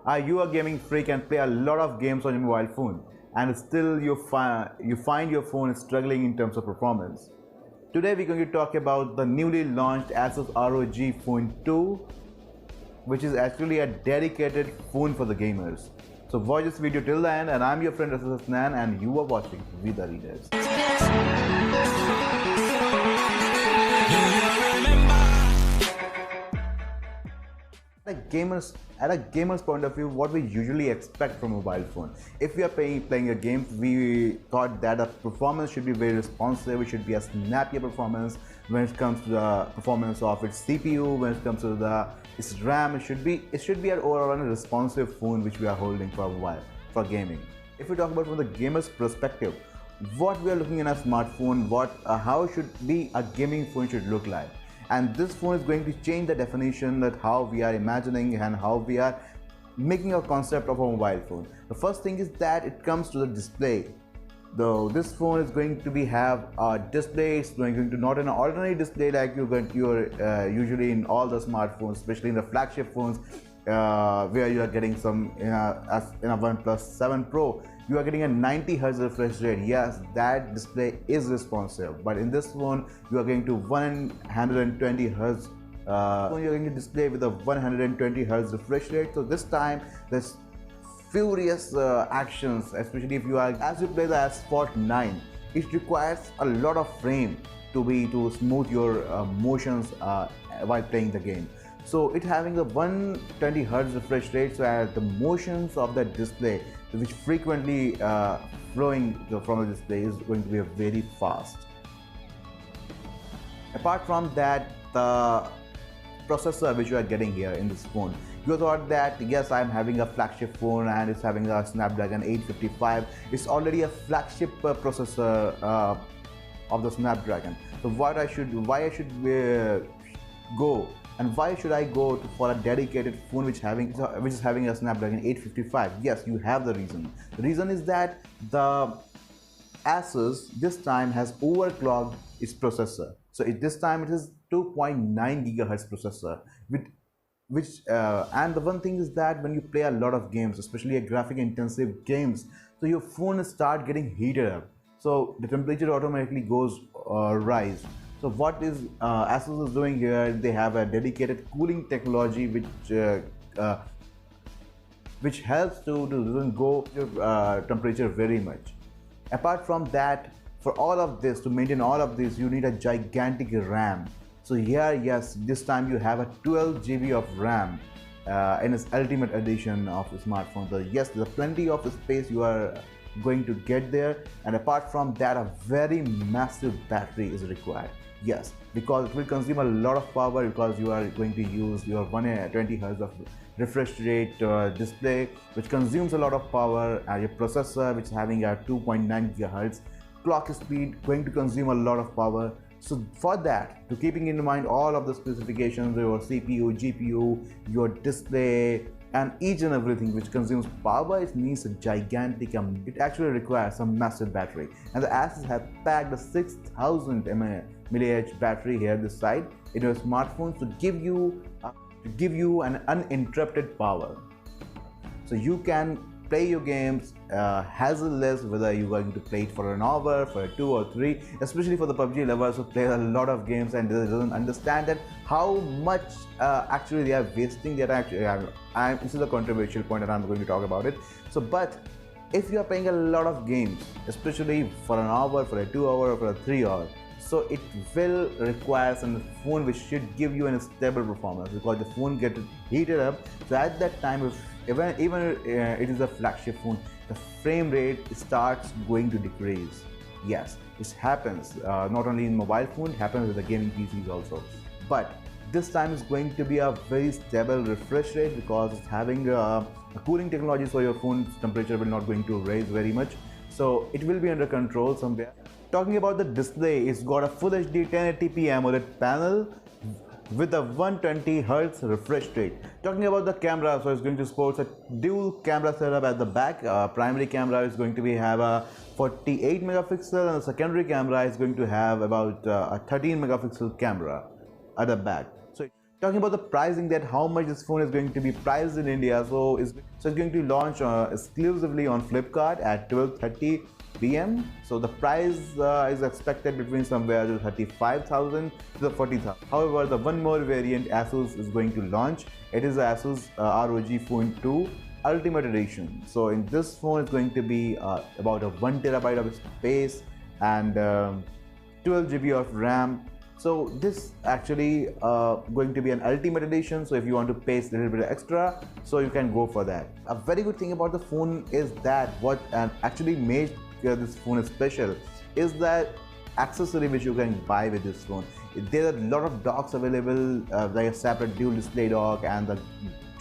Are you a gaming freak and play a lot of games on your mobile phone and still you find your phone is struggling in terms of performance? Today we're going to talk about the newly launched Asus ROG Phone 2, which is actually a dedicated phone for the gamers. So watch this video till the end, and I'm your friend Asus and you are watching We The Readers. At a gamer's point of view, what we usually expect from a mobile phone. If we are playing a game, we thought that the performance should be very responsive. It should be a snappier performance when it comes to the performance of its CPU. When it comes to its RAM, it should be an overall responsive phone which we are holding for a while for gaming. If we talk about from the gamer's perspective, what we are looking in a smartphone, how should be a gaming phone should look like. And this phone is going to change the definition that how we are imagining and how we are making a concept of a mobile phone. The first thing is that it comes to the display. Though this phone is going to have a display, it's going to not an ordinary display like you're usually in all the smartphones, especially in the flagship phones, where you are getting some as in a OnePlus 7 Pro. You are getting a 90 Hz refresh rate. Yes, that display is responsive, but in this phone you are going to 120 Hz. You are going to display with a 120 Hz refresh rate. So this time there's furious actions, especially if you play the Asphalt 9. It requires a lot of frame to smooth your motions while playing the game. So it having a 120 Hz refresh rate, so the motions of the display, which frequently flowing from the display, is going to be very fast. Apart from that, the processor which you are getting here in this phone, you thought that yes, I'm having a flagship phone and it's having a Snapdragon 855. It's already a flagship processor of the Snapdragon. So why I should go and why should I go for a dedicated phone which is having a Snapdragon 855? Yes, you have the reason. The reason is that the Asus this time has overclocked its processor. So this time it is 2.9 GHz processor, and the one thing is that when you play a lot of games, especially a graphic intensive games, so your phone start getting heated up. So the temperature automatically goes rise. So what is Asus is doing here? They have a dedicated cooling technology which helps to doesn't go temperature very much. Apart from that, for all of this, to maintain all of this, you need a gigantic RAM. So here, yes, this time you have a 12 GB of RAM in its ultimate edition of the smartphone. So yes, there's plenty of space you are going to get there, and apart from that, a very massive battery is required. Yes, because it will consume a lot of power, because you are going to use your 120 Hz of refresh rate display, which consumes a lot of power, and your processor, which is having a 2.9 GHz clock speed, going to consume a lot of power. So for that, to keeping in mind all of the specifications, your CPU, GPU, your display, and each and everything which consumes power, it needs a gigantic, it actually requires a massive battery. And the Asus have packed a 6000 mAh battery here this side in your smartphone to give you an uninterrupted power. So you can play your games hassle-less, whether you're going to play it for an hour, for 2 or 3, especially for the PUBG lovers who play a lot of games and doesn't understand that how much actually they are wasting their this is a controversial point and I'm going to talk about it. So but if you are playing a lot of games, especially for an hour, for a 2 hour, or for a 3 hour, so it will require a phone which should give you a stable performance, because the phone gets heated up. So at that time, if even it is a flagship phone, the frame rate starts going to decrease. Yes, it happens not only in mobile phone, it happens with the gaming PCs also. But this time is going to be a very stable refresh rate, because it's having a cooling technology, so your phone's temperature will not going to raise very much. So it will be under control somewhere. Talking about the display, it's got a Full HD 1080p AMOLED panel with a 120 Hz refresh rate. Talking about the camera, so it's going to support a dual camera setup at the back. Primary camera is going to have a 48 megapixel, and the secondary camera is going to have about a 13 megapixel camera at the back. So Talking about the pricing, that how much this phone is going to be priced in India. So it's going to launch exclusively on Flipkart at 12:30 p.m. So the price is expected between somewhere to 35,000 to the 40,000. However, the one more variant Asus is going to launch. It is the Asus ROG Phone 2 Ultimate Edition. So in this phone, it's going to be about a 1 terabyte of space and 12 GB of RAM. So this actually going to be an ultimate edition. So if you want to pay a little bit extra, so you can go for that. A very good thing about the phone is that what actually made this phone special is that accessory which you can buy with this phone. There are a lot of docks available, like a separate dual display dock and the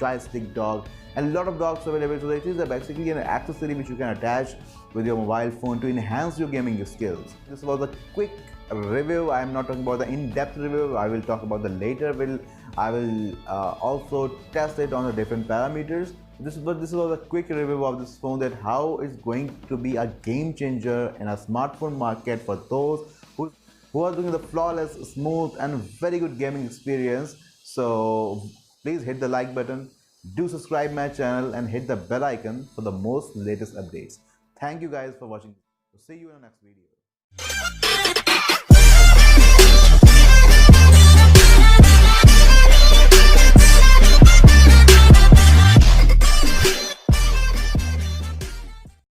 joystick dock, and a lot of docks available. So it is basically an accessory which you can attach with your mobile phone to enhance your gaming skills. This was a quick review. I am not talking about the in-depth review. I will talk about the later. I will also test it on the different parameters. This was a quick review of this phone, that how it's going to be a game changer in a smartphone market for those who are doing the flawless, smooth and very good gaming experience. So please hit the like button, do subscribe my channel and hit the bell icon for the most latest updates. Thank you guys for watching. See you in the next video.